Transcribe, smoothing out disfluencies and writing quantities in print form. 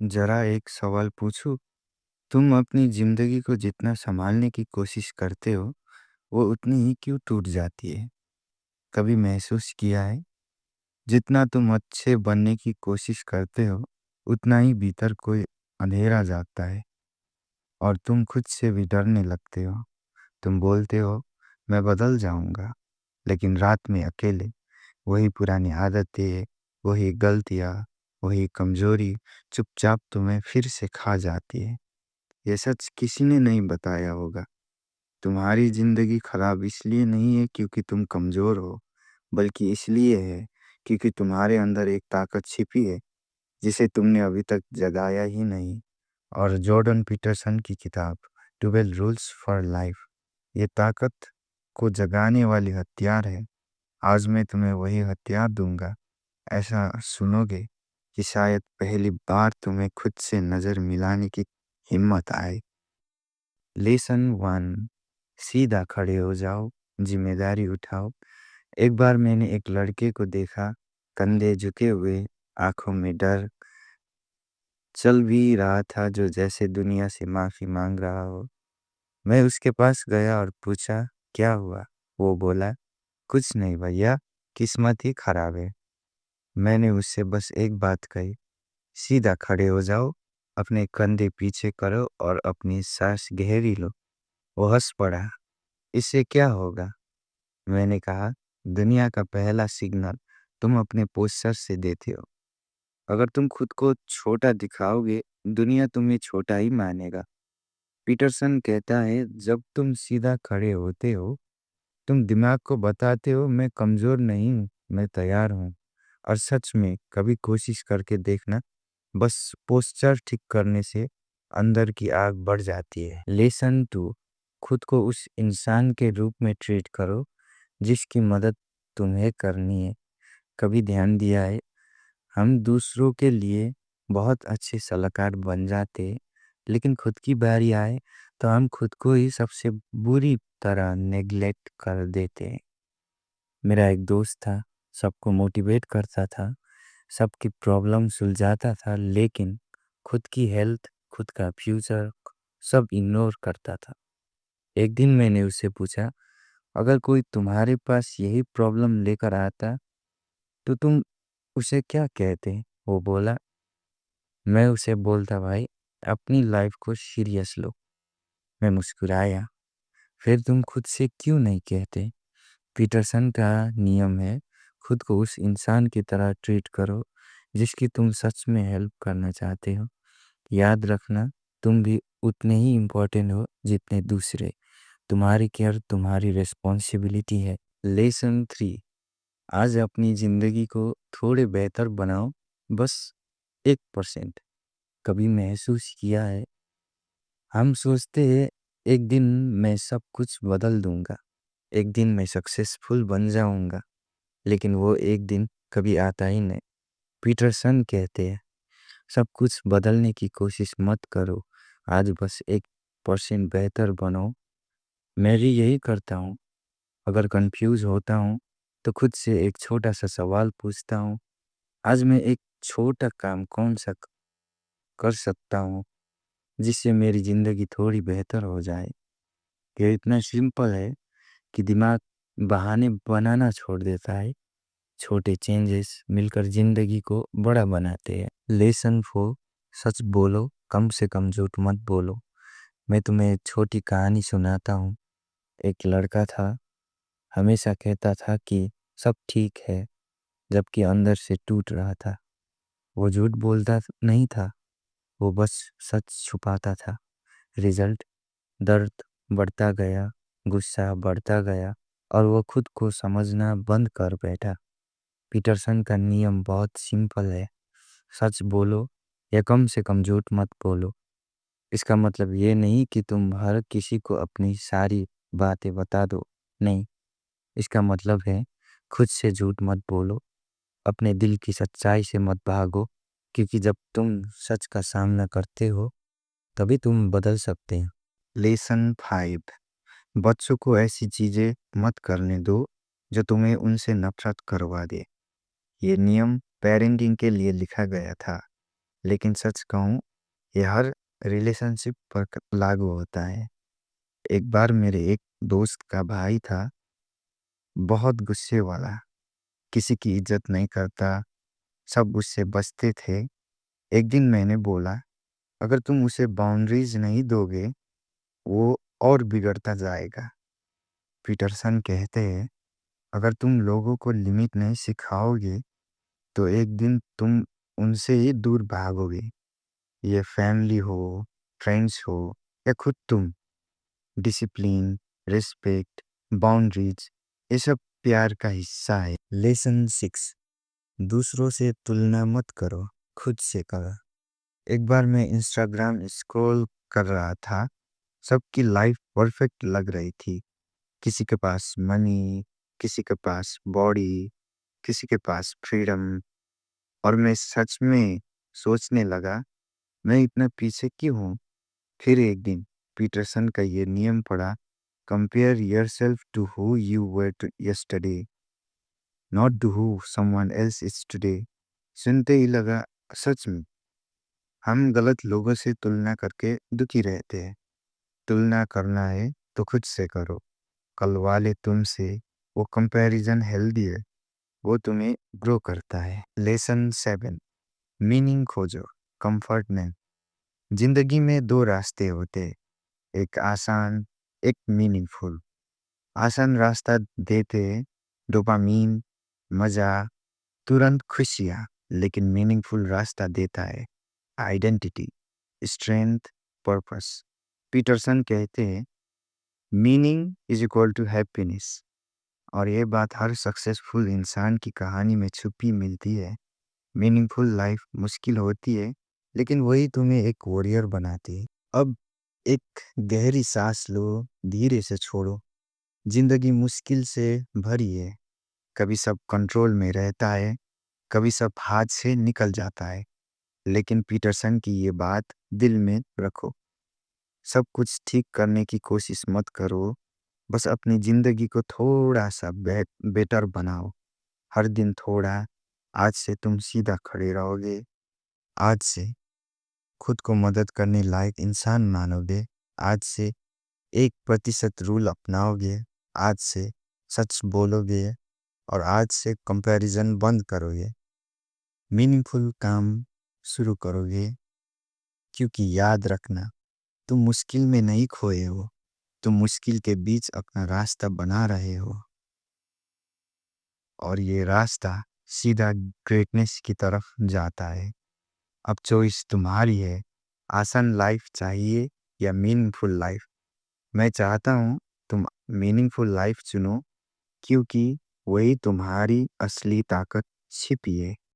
जरा एक सवाल पूछूं। तुम अपनी जिंदगी को जितना संभालने की कोशिश करते हो वो उतनी ही क्यों टूट जाती है? कभी महसूस किया है? जितना तुम अच्छे बनने की कोशिश करते हो उतना ही भीतर कोई अंधेरा जागता है और तुम खुद से भी डरने लगते हो। तुम बोलते हो मैं बदल जाऊंगा, लेकिन रात में अकेले वही पुरानी आदतें, वही गलतियां, वही कमजोरी चुपचाप तुम्हें फिर से खा जाती है। ये सच किसी ने नहीं बताया होगा। तुम्हारी जिंदगी खराब इसलिए नहीं है क्योंकि तुम कमजोर हो, बल्कि इसलिए है क्योंकि तुम्हारे अंदर एक ताकत छिपी है जिसे तुमने अभी तक जगाया ही नहीं। और जॉर्डन पीटरसन की किताब 12 रूल्स फॉर लाइफ ये ताकत को जगाने वाली हथियार है। आज मैं तुम्हें वही हथियार दूंगा। ऐसा सुनोगे कि शायद पहली बार तुम्हें खुद से नजर मिलाने की हिम्मत आए। लेसन वन, सीधा खड़े हो जाओ, जिम्मेदारी उठाओ। एक बार मैंने एक लड़के को देखा, कंधे झुके हुए, आंखों में डर, चल भी रहा था जो जैसे दुनिया से माफी मांग रहा हो। मैं उसके पास गया और पूछा, क्या हुआ? वो बोला, कुछ नहीं भैया, किस्मत ही खराब है। मैंने उससे बस एक बात कही, सीधा खड़े हो जाओ, अपने कंधे पीछे करो और अपनी सांस गहरी लो। वो हंस पड़ा। इससे क्या होगा? मैंने कहा, दुनिया का पहला सिग्नल तुम अपने पोस्चर से देते हो। अगर तुम खुद को छोटा दिखाओगे, दुनिया तुम्हें छोटा ही मानेगा। पीटरसन कहता है, जब तुम सीधा खड़े होते हो तुम दिमाग को बताते हो मैं कमजोर नहीं हूँ, मैं तैयार हूँ। और सच में कभी कोशिश करके देखना, बस पोस्चर ठीक करने से अंदर की आग बढ़ जाती है। लेसन टू, खुद को उस इंसान के रूप में ट्रीट करो जिसकी मदद तुम्हें करनी है। कभी ध्यान दिया है, हम दूसरों के लिए बहुत अच्छे सलाहकार बन जाते, लेकिन खुद की बारी आए तो हम खुद को ही सबसे बुरी तरह नेग्लेक्ट कर देते हैं। मेरा एक दोस्त था, सबको मोटिवेट करता था, सबकी प्रॉब्लम सुलझाता था, लेकिन खुद की हेल्थ, खुद का फ्यूचर सब इग्नोर करता था। एक दिन मैंने उससे पूछा, अगर कोई तुम्हारे पास यही प्रॉब्लम लेकर आता तो तुम उसे क्या कहते? वो बोला, मैं उसे बोलता, भाई अपनी लाइफ को सीरियस लो। मैं मुस्कुराया, फिर तुम खुद से क्यों नहीं कहते? पीटरसन का नियम है, खुद को उस इंसान की तरह ट्रीट करो जिसकी तुम सच में हेल्प करना चाहते हो। याद रखना, तुम भी उतने ही इम्पोर्टेंट हो जितने दूसरे। तुम्हारी केयर तुम्हारी रिस्पॉन्सिबिलिटी है। लेसन थ्री, आज अपनी जिंदगी को थोड़े बेहतर बनाओ, बस 1%। कभी महसूस किया है, हम सोचते हैं एक दिन मैं सब कुछ बदल दूंगा, एक दिन मैं सक्सेसफुल बन जाऊंगा, लेकिन वो एक दिन कभी आता ही नहीं। पीटरसन कहते हैं, सब कुछ बदलने की कोशिश मत करो, आज बस 1% बेहतर बनो। मैं भी यही करता हूँ। अगर कंफ्यूज होता हूँ तो खुद से एक छोटा सा सवाल पूछता हूँ, आज मैं एक छोटा काम कौन सा कर सकता हूँ जिससे मेरी ज़िंदगी थोड़ी बेहतर हो जाए। ये इतना सिंपल है कि दिमाग बहाने बनाना छोड़ देता है। छोटे चेंजेस मिलकर ज़िंदगी को बड़ा बनाते हैं। लेसन 4, सच बोलो, कम से कम झूठ मत बोलो। मैं तुम्हें एक छोटी कहानी सुनाता हूँ। एक लड़का था, हमेशा कहता था कि सब ठीक है, जबकि अंदर से टूट रहा था। वो झूठ बोलता नहीं था, वो बस सच छुपाता था। रिजल्ट, दर्द बढ़ता गया, गुस्सा बढ़ता गया और वो खुद को समझना बंद कर बैठा। पीटरसन का नियम बहुत सिंपल है, सच बोलो या कम से कम झूठ मत बोलो। इसका मतलब ये नहीं कि तुम हर किसी को अपनी सारी बातें बता दो, नहीं। इसका मतलब है, खुद से झूठ मत बोलो, अपने दिल की सच्चाई से मत भागो, क्योंकि जब तुम सच का सामना करते हो तभी तुम बदल सकते हैं। लेसन 5, बच्चों को ऐसी चीजें मत करने दो जो तुम्हें उनसे नफरत करवा दे। ये नियम पेरेंटिंग के लिए लिखा गया था, लेकिन सच कहूँ, ये हर रिलेशनशिप पर लागू होता है। एक बार मेरे एक दोस्त का भाई था, बहुत गुस्से वाला, किसी की इज्जत नहीं करता, सब उससे बचते थे। एक दिन मैंने बोला, अगर तुम उसे बाउंड्रीज नहीं दोगे, वो और बिगड़ता जाएगा। पीटरसन कहते हैं, अगर तुम लोगों को लिमिट नहीं सिखाओगे, तो एक दिन तुम उनसे ही दूर भागोगे। ये फैमिली हो, फ्रेंड्स हो, या खुद तुम। डिसिप्लिन, रिस्पेक्ट, बाउंड्रीज, ये सब प्यार का हिस्सा है। लेसन 6, दूसरों से तुलना मत करो, खुद से करो। एक बार मैं इंस्टाग्राम स्क्रॉल कर रहा था, सबकी लाइफ परफेक्ट लग रही थी। किसी के पास मनी, किसी के पास बॉडी, किसी के पास फ्रीडम, और मैं सच में सोचने लगा, मैं इतना पीछे क्यों हूँ। फिर एक दिन पीटरसन का ये नियम पढ़ा, compare yourself to who you were yesterday, not to who someone else is today. सुनते ही लगा, सच में हम गलत लोगों से तुलना करके दुखी रहते हैं। तुलना करना है तो खुद से करो। कल वाले तुमसे, वो कंपैरिजन हेल्दी है, वो तुम्हें ग्रो करता है। लेसन 7, मीनिंग खोजो, कंफर्ट नहीं। जिंदगी में दो रास्ते होते हैं, एक आसान, एक मीनिंगफुल। आसान रास्ता देते हैं डोपामीन, मजा, तुरंत खुशियाँ, लेकिन मीनिंगफुल रास्ता देता है आइडेंटिटी, स्ट्रेंथ, पर्पस। पीटरसन कहते हैं, meaning is equal to happiness, और ये बात हर सक्सेसफुल इंसान की कहानी में छुपी मिलती है। मीनिंगफुल लाइफ मुश्किल होती है, लेकिन वही तुम्हें एक वॉरियर बनाती है। अब एक गहरी सांस लो, धीरे से छोड़ो। जिंदगी मुश्किल से भरी है, कभी सब कंट्रोल में रहता है, कभी सब हाथ से निकल जाता है। लेकिन पीटरसन की ये बात दिल में रखो, सब कुछ ठीक करने की कोशिश मत करो, बस अपनी जिंदगी को थोड़ा सा बेटर बनाओ। हर दिन थोड़ा। आज से तुम सीधा खड़े रहोगे, आज से खुद को मदद करने लायक इंसान मानोगे, आज से 1% रूल अपनाओगे, आज से सच बोलोगे, और आज से कंपैरिजन बंद करोगे। मीनिंगफुल काम शुरू करोगे, क्योंकि याद रखना, तुम मुश्किल में नहीं खोए हो, तुम मुश्किल के बीच अपना रास्ता बना रहे हो, और ये रास्ता सीधा ग्रेटनेस की तरफ जाता है। अब चॉइस तुम्हारी है, आसान लाइफ चाहिए या मीनिंगफुल लाइफ। मैं चाहता हूँ तुम मीनिंगफुल लाइफ चुनो, क्योंकि वही तुम्हारी असली ताकत छिपी है।